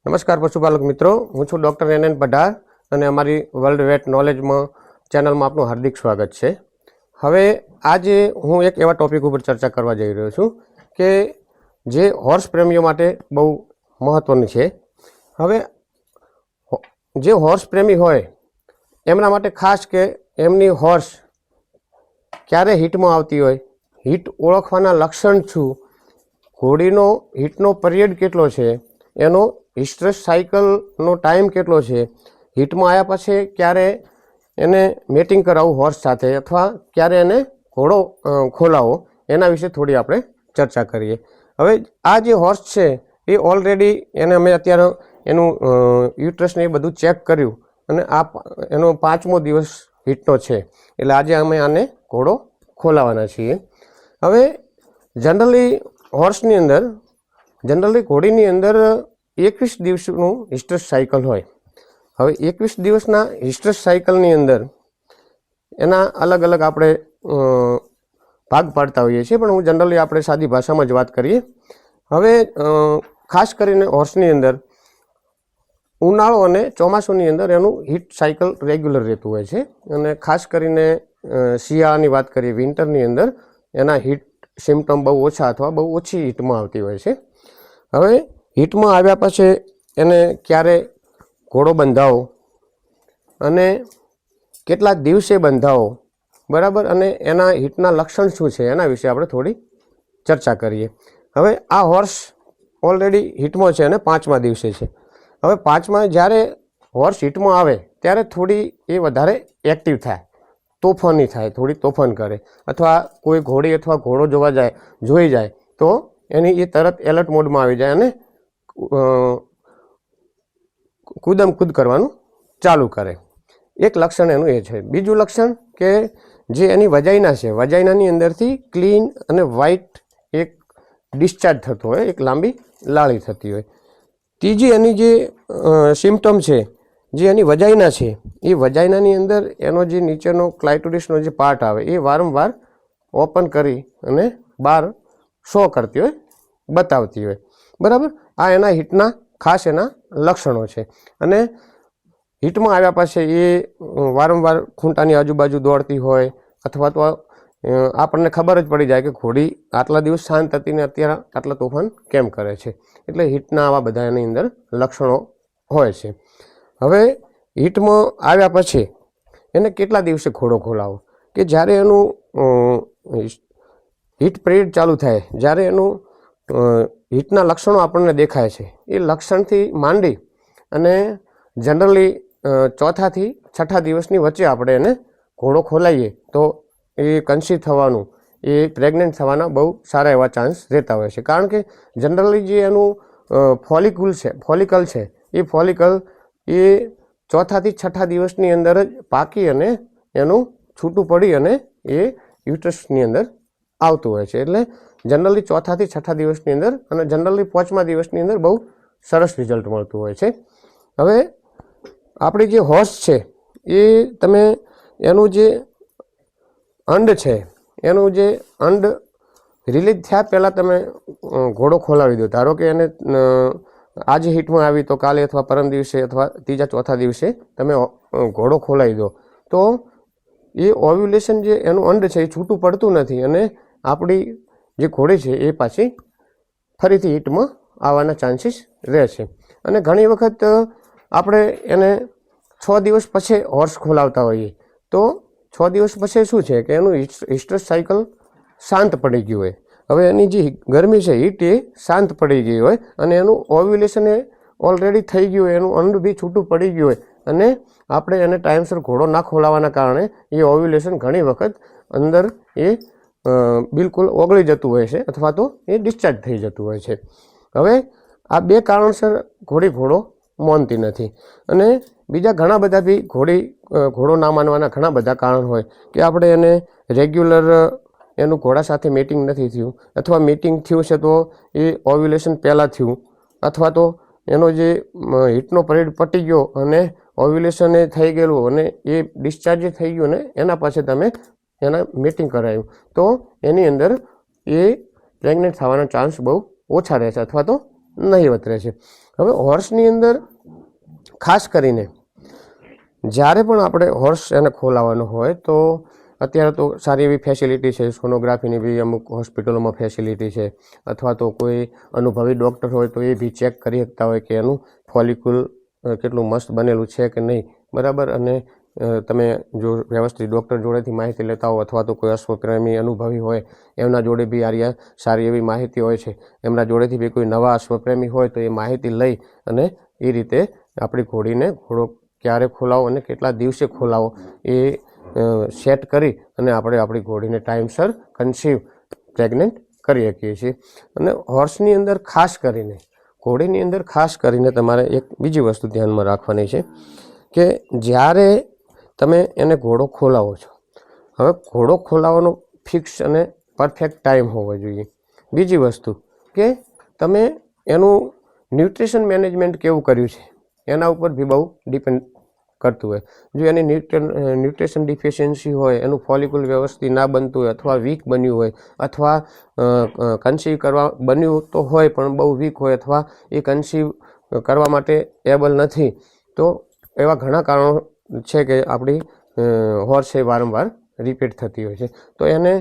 નમસ્કાર પશુપાલક મિત્રો, હું છું ડૉક્ટર NN પઢાર અને અમારી વર્લ્ડ વેટ નોલેજમાં ચેનલમાં આપનું હાર્દિક સ્વાગત છે. હવે આજે હું એક એવા ટૉપિક ઉપર ચર્ચા કરવા જઈ રહ્યો છું કે જે હોર્સ પ્રેમીઓ માટે બહુ મહત્ત્વનું છે. હવે જે હોર્સ પ્રેમી હોય એમના માટે ખાસ કે એમની હોર્સ ક્યારે હિટમાં આવતી હોય, હિટ ઓળખવાના લક્ષણ શું, ઘોડીનો હિટનો પીરિયડ કેટલો છે, એનો હિસ્ટ્રસ સાયકલનો ટાઈમ કેટલો છે, હિટમાં આવ્યા પછી ક્યારે એને મેટિંગ કરાવવું હોર્સ સાથે અથવા ક્યારે એને ઘોડો ખોલાવો, એના વિશે થોડી આપણે ચર્ચા કરીએ. હવે આ જે હોર્સ છે એ ઓલરેડી એને અમે અત્યારે એનું યુટ્રસને એ બધું ચેક કર્યું અને આ એનો 5મો દિવસ હિટનો છે, એટલે આજે અમે આને ઘોડો ખોલાવવાના છીએ. હવે જનરલી હોર્સની અંદર ઘોડીની અંદર 21 દિવસનું હિસ્ટ્રસ સાયકલ હોય. હવે 21 દિવસના હિસ્ટ્રસ સાયકલની અંદર એના અલગ અલગ આપણે ભાગ પાડતા હોઈએ છીએ, પણ હું જનરલી આપણે સાદી ભાષામાં જ વાત કરીએ. હવે ખાસ કરીને હોર્સની અંદર ઉનાળો અને ચોમાસુની અંદર એનું હિટ સાયકલ રેગ્યુલર રહેતું હોય છે, અને ખાસ કરીને શિયાળાની વાત કરીએ, વિન્ટરની અંદર એના હિટ સિમ્પટમ બહુ ઓછા અથવા બહુ ઓછી હિટમાં આવતી હોય છે. હવે હિટમાં આવ્યા પછી એને ક્યારે ઘોડો બંધાવો અને કેટલા દિવસે બંધાવો, બરાબર, અને એના હિટના લક્ષણ શું છે એના વિશે આપણે થોડી ચર્ચા કરીએ. હવે આ હોર્સ ઓલરેડી હિટમાં છે અને 5મા દિવસે છે. હવે 5મા જ્યારે હોર્સ હિટમાં આવે ત્યારે થોડી એ વધારે એક્ટિવ થાય, તોફાની થાય, થોડી તોફાન કરે, અથવા કોઈ ઘોડી અથવા ઘોડો જોઈ જાય તો એની એ તરત એલર્ટ મોડમાં આવી જાય અને કૂદમ કરવાનું ચાલુ કરે. એક લક્ષણ એનું એ છે. બીજું લક્ષણ કે જે એની વજાઈના છે, વજાઈનાની અંદરથી ક્લીન અને વ્હાઇટ એક ડિસ્ચાર્જ થતો હોય, એક લાંબી લાળી થતી હોય. ત્રીજી એની જે સિમ્પટમ છે, જે એની વજાઈના છે, એ વજાઈનાની અંદર એનો જે નીચેનો ક્લાઇટોરિસનો જે પાર્ટ આવે એ વારંવાર ઓપન કરી અને બહાર શો કરતી હોય, બતાવતી હોય, બરાબર. આ એના હિટના ખાસ એના લક્ષણો છે. અને હિટમાં આવ્યા પછી એ વારંવાર ખૂંટાની આજુબાજુ દોડતી હોય, અથવા તો આપણને ખબર જ પડી જાય કે ઘોડી આટલા દિવસ શાંત હતી ને અત્યારે આટલા તોફાન કેમ કરે છે. એટલે હિટના આવા બધા એની અંદર લક્ષણો હોય છે. હવે હિટમાં આવ્યા પછી એને કેટલા દિવસે ઘોડો ખોલાવો, કે જ્યારે એનું હિટ પીરિયડ ચાલુ થાય, જ્યારે એનું હિટના લક્ષણો આપણને દેખાય છે, એ લક્ષણથી માંડી અને જનરલી 4થા થી 6ઠા દિવસની વચ્ચે આપણે એને ઘોડો ખોલાવીએ તો એ કન્સીવ થવાનું, એ પ્રેગ્નન્ટ થવાના બહુ સારા એવા ચાન્સ રહેતા હોય છે. કારણ કે જનરલી જે એનું ફોલિકલ છે એ ફોલિકલ એ 4થા થી 6ઠા દિવસની અંદર જ પાકી અને એનું છૂટું પડી અને એ યુટ્રસની અંદર આવતું હોય છે. એટલે જનરલી 4થા થી 6ઠા દિવસની અંદર અને જનરલી 5મા દિવસની અંદર બહુ સરસ રિઝલ્ટ મળતું હોય છે. હવે આપણી જે હોર્સ છે એ તમે એનું જે અંડ છે, એનું જે અંડ રિલીઝ થયા પહેલાં તમે ઘોડો ખોલાવી દો. ધારો કે એને આજે હિટમાં આવી તો કાલે અથવા પરમ દિવસે અથવા 3જા-4થા દિવસે તમે ઘોડો ખોલાવી દો તો એ ઓવ્યુલેશન જે એનું અંડ છે એ છૂટું પડતું નથી અને આપણી જે ઘોડી છે એ પાછી ફરીથી હિટમાં આવવાના ચાન્સીસ રહે છે. અને ઘણી વખત આપણે એને 6 દિવસ પછી હોર્સ ખોલાવતા હોઈએ તો 6 દિવસ પછી શું છે કે એનું હિસ્ટ્રસ સાયકલ શાંત પડી ગયું હોય. હવે એની જે ગરમી છે, હીટ, એ શાંત પડી ગઈ હોય અને એનું ઓવ્યુલેશન એ ઓલરેડી થઈ ગયું હોય, એનું અંડ બી છૂટું પડી ગયું હોય અને આપણે એને ટાઈમસર ઘોડો ના ખોલાવવાના કારણે એ ઓવ્યુલેશન ઘણી વખત અંદર એ બિલકુલ ઓગળી જતું હોય છે અથવા તો એ ડિસ્ચાર્જ થઈ જતું હોય છે. હવે આ 2 કારણસર ઘોડો માનતી નથી. અને બીજા ઘણા બધા બી ઘોડો ના માનવાના ઘણા બધા કારણ હોય કે આપણે એને રેગ્યુલર એનું ઘોડા સાથે મીટિંગ નથી થયું, અથવા મીટિંગ થયું છે તો એ ઓવ્યુલેશન પહેલાં થયું, અથવા તો એનો જે હિટનો પીરિયડ પતી ગયો અને ઓવ્યુલેશન એ થઈ ગયેલું અને એ ડિસ્ચાર્જ થઈ ગયું ને એના પાસે તમે એના મીટિંગ કરાવ્યું તો એની અંદર એ પ્રેગ્નન્ટ થવાના ચાન્સ બહુ ઓછા રહે છે અથવા તો નહીવત રહે છે. હવે હોર્સની અંદર ખાસ કરીને જ્યારે પણ આપણે હોર્સ એને ખોલાવવાનો હોય તો અત્યારે તો સારી એવી ફેસિલિટી છે, સોનોગ્રાફીની બી અમુક હોસ્પિટલોમાં ફેસિલિટી છે, અથવા તો કોઈ અનુભવી ડૉક્ટર હોય તો એ બી ચેક કરી શકતા હોય કે એનું ફોલિકુલ કેટલું મસ્ત બનેલું છે કે નહીં, બરાબર. અને તમે જો વ્યવસ્થિત ડૉક્ટર જોડેથી માહિતી લેતા હો અથવા તો કોઈ અશ્વપ્રેમી અનુભવી હોય એમના જોડે બી આ સારી એવી માહિતી હોય છે, એમના જોડેથી બી કોઈ નવા અશ્વપ્રેમી હોય તો એ માહિતી લઈ અને એ રીતે આપણી ઘોડીને ઘોડો ક્યારે ખોલાવો અને કેટલા દિવસે ખોલાવો એ સેટ કરી અને આપણે આપણી ઘોડીને ટાઈમસર કન્સીવ પ્રેગ્નન્ટ કરી શકીએ છીએ. અને હોર્સની અંદર ખાસ કરીને ઘોડીની અંદર ખાસ કરીને તમારે એક બીજી વસ્તુ ધ્યાનમાં રાખવાની છે કે જ્યારે તમે એને ઘોડો ખોલાવો છો, હવે ઘોડો ખોલાવવાનો ફિક્સ અને પરફેક્ટ ટાઈમ હોવો જોઈએ. બીજી વસ્તુ કે તમે એનું ન્યુટ્રિશન મેનેજમેન્ટ કેવું કર્યું છે એના ઉપર બી બહુ ડિપેન્ડ કરતું હોય. જો એની ન્યુટ્રિશન ડિફિશિયન્સી હોય, એનું ફોલિકુલ વ્યવસ્થિત ના બનતું હોય અથવા વીક બન્યું હોય અથવા કન્સીવ કરવા બન્યું તો હોય પણ બહુ વીક હોય અથવા એ કન્સીવ કરવા માટે એબલ નથી, તો એવા ઘણા કારણો છે કે આપણી હોર્સ એ વારંવાર રિપીટ થતી હોય છે. તો એને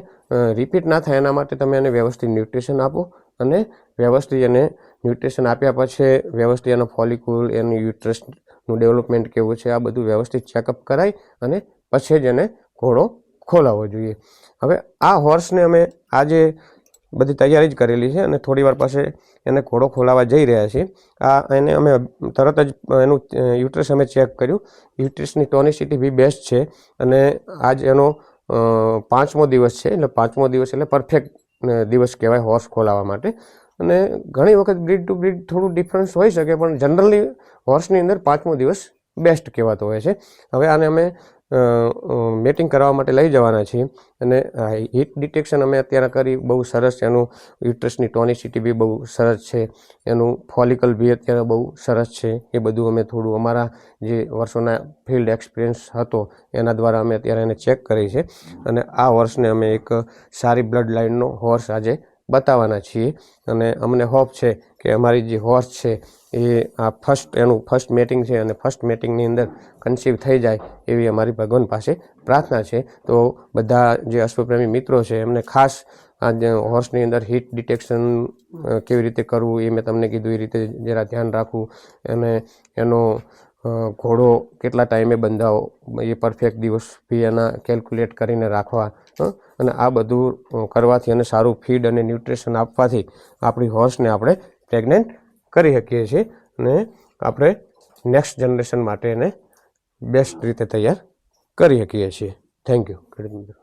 રિપીટ ના થાય એના માટે તમે એને વ્યવસ્થિત ન્યુટ્રિશન આપો અને વ્યવસ્થિત એને ન્યુટ્રિશન આપ્યા પછી વ્યવસ્થિત એનો ફોલિકુલ, એનું યુટ્રસનું ડેવલપમેન્ટ કેવું છે આ બધું વ્યવસ્થિત ચેકઅપ કરાવી અને પછી જ એને ઘોડો ખોલાવવો જોઈએ. હવે આ હોર્સને અમે આજે બધી તૈયારી જ કરેલી છે અને થોડી વાર પછી એને ઘોડો ખોલાવવા જઈ રહ્યા છીએ. એને અમે તરત જ એનું યુટ્રસ અમે ચેક કર્યું, યુટ્રસની ટોનિસિટી બી બેસ્ટ છે અને આજ એનો 5મો દિવસ છે. એટલે 5મો દિવસ એટલે પરફેક્ટ દિવસ કહેવાય હોર્સ ખોલાવવા માટે. અને ઘણી વખત બ્રીડ ટુ બ્રીડ થોડું ડિફરન્સ હોઈ શકે પણ જનરલી હોર્સની અંદર 5મો દિવસ બેસ્ટ કહેવાતો હોય છે. હવે આને અમે મેટિંગ કરવા માટે લઈ જવાના છીએ અને હીટ ડિટેક્શન અમે અત્યારે કરી, બહુ સરસ. એનું યુટ્રસની ટોનિસિટી બી બહુ સરસ છે, એનું ફોલિકલ બી અત્યારે બહુ સરસ છે. એ બધું અમે થોડું અમારા જે વર્ષોના ફિલ્ડ એક્સપિરિયન્સ હતો એના દ્વારા અમે અત્યારે એને ચેક કરી છે અને આ હોર્સને અમે એક સારી બ્લડ લાઇનનો હોર્સ આજે બતાવવાના છીએ. અને અમને હોપ છે કે અમારી જે હોર્સ છે એ આ એનું ફર્સ્ટ મેટિંગ છે અને ફર્સ્ટ મેટિંગની અંદર કન્સીવ થઈ જાય એવી અમારી ભગવાન પાસે પ્રાર્થના છે. તો બધા જે અશ્વપ્રેમી મિત્રો છે એમને ખાસ આ હોર્સની અંદર હીટ ડિટેક્શન કેવી રીતે કરવું એ મેં તમને કીધું એ રીતે જરા ધ્યાન રાખવું અને એનો ઘોડો કેટલા ટાઈમે બંધાવો એ પરફેક્ટ દિવસ બી એના કેલ્ક્યુલેટ કરીને રાખવા. અને આ બધું કરવાથી અને સારું ફીડ અને ન્યુટ્રિશન આપવાથી આપણી હોર્સને આપણે પ્રેગ્નન્ટ કરી શકીએ છીએ અને આપણે નેક્સ્ટ જનરેશન માટે એને બેસ્ટ રીતે તૈયાર કરી શકીએ છીએ. થેન્ક યુ ખેડૂત મિત્રો.